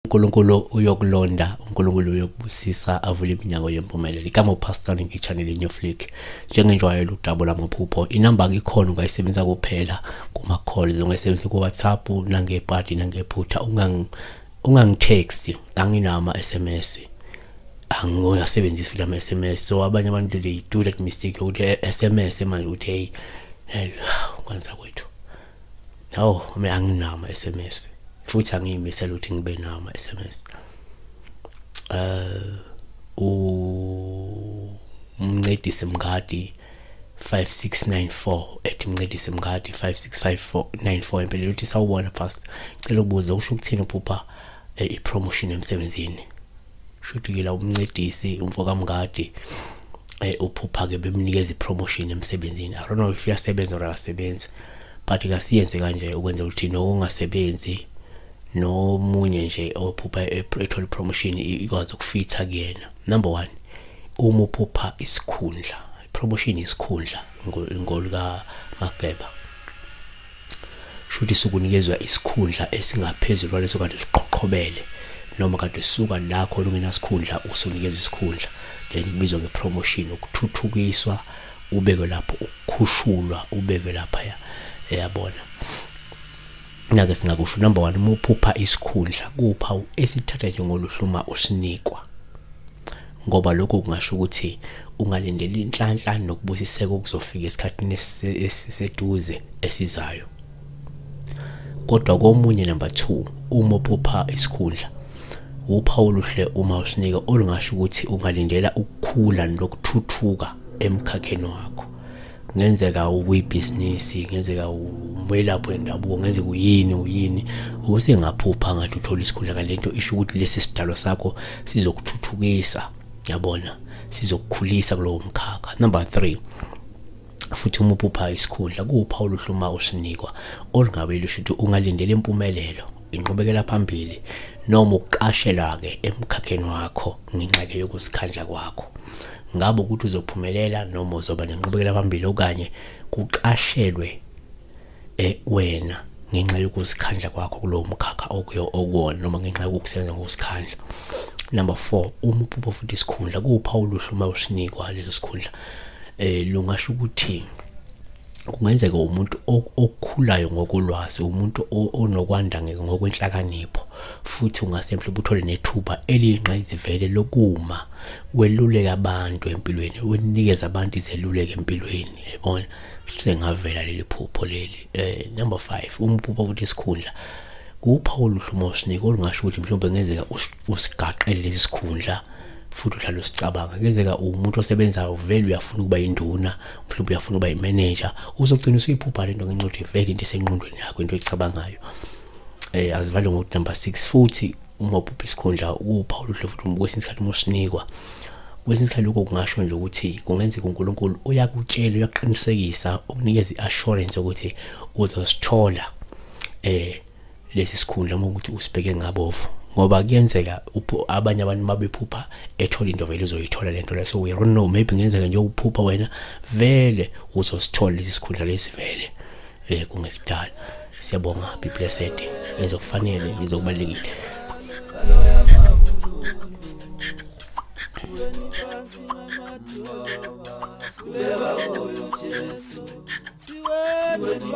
uNkulunkulu uyokulonda, uNkulunkulu uyokubusisa, avule iminyango yempumelelo. Igama uPastor ngichannel in your flick. Njengenjwayelo udabula amaphupho. Inamba ikhona ungayisebenzisa kuphela kuma calls, ungayisebenzisa ku WhatsApp nangeparty nangephutha. Ungangitext, anginama SMS. Angoyasebenzisa futhi ama SMS. So abanye abantu they do that mistake ukuthi SMS manje uthi hey kwenza kwethu. Mina anginama SMS. Futhi angiyimisela ukuthi ngibe nama SMS. Umncedisi Mngadi 5694 ethi Mncedisi Mngadi 565494 impela uthi sawubona pastor, ngicela ukubuza usho ukuthini uphupha ipromotion emsebenzini. Shuthi ke la umncedisi umfoka Mngadi uphupha ke bemnikeza ipromotion emsebenzini. I don't know if uyasebenza or akasebenzi, but kasiyenze kanje ukwenza ukuthi no ungasebenzi no munye nje ophupha ethola promotion ikwazi ukufitha kuyena. Number 1, uma uphupha isikhundla, promotion isikhundla ngolika Mageba. Shuthi sukunikezwa isikhundla esingaphezulu kwaleso kade siqhoqhobele, noma kade suka la khona ungena isikhundla usunikezwa isikhundla, then kubizwa ngepromotion, ukuthuthukiswa, ubekwe lapho, ukukhushulwa, ubekwe lapha yabona. Nake singakusho number 1, uma uphupha isikhundla kuphawu esithatha njengoluhluma usinikwa, ngoba lokho kungasho ukuthi ungalindela inhlanhla nokubusiseka okuzofika esikhatini esiseduze esizayo. Kodwa komunye number 2, uma uphupha isikhundla uphawu oluhle uma usinika olungasho ukuthi ungalindela ukukhula nokuthuthuka emkhakheni wakho. Ngenzeka ubusiness, ngenzeka umwelapho wendabuko, ngenzeka uyini usengaphupha ngathi uthola isikhundla, kanti lento isho ukuthi lesi sidalo sakho sizokuthuthukisa, yabona, sizokukhulisa kulowo mkhakha. Number 3, futhi uma uphupha isikhundla kuphawu oluhluma usinikwa olungabe lusho ukuthi ungalindela impumelelo, inqubekela phambili noma ukuqashela ke emkhakheni wakho ngenxa yokusikhandla kwakho. Ngabe ukuthi uzophumelela noma uzoba nenqubekela phambili okanye kuqashelwe wena ngenxa yokusikhandla kwakho kulowo mkhakha okuwona noma ngenxa yokusebenza ngokusikhandla. Number 4, uma uphupha futhi isikhundla kuphawu luhluma usinikwa leso sikhundla lungasho ukuthi kungenzeka umuntu okukhulayo ngokulwazi, umuntu onokwanda ngokwenhlakanipho, futhi ungase mhlawumbe uthole nethuba eliyinqayizivele lokuma weluleka abantu empilweni, wenikeza abantu izeluleko empilweni, yabona, sengavela leli phupho leli. Number 5, uma uphupha futhi isikhundla kuphawu luhluma usinikwa olungasho ukuthi mhlawumbe ngenzeka usigaqele lesi sikhundla futhi uhlala usicabanga. Ngenzeka umuntu osebenzayo vele uyafuna ukuba induna, mhlawumbe uyafuna ukuba imanager, uzogcina usiyiphupha lento ngenxa yokuthi vele into esengqondweni yakho, into oyicabangayo. Azivale ngokuthi number 6, futhi uma uphupha isikhundla kuphawu oluhle futhi kwesinye isikhathi usinikwa. Kwesinye isikhathi lokho kungasho nje ukuthi kungenzeka uNkulunkulu uyakutshela, uyaqinisekisa, ukunikeza iassurance ukuthi uzosithola lesi sikhundla uma ukuthi usibheke ngabovu, ngoba kuyenzeka abanye abantu mabephupha ethola into vele uzoyithola lento leyo. So we don't know, maybe ngenzeka nje uphupha wena vele uzosithola lesi sikhundla lesi vele kungekudala. Siyabonga, be blessed, ezokufanele izokubalekile. Siweni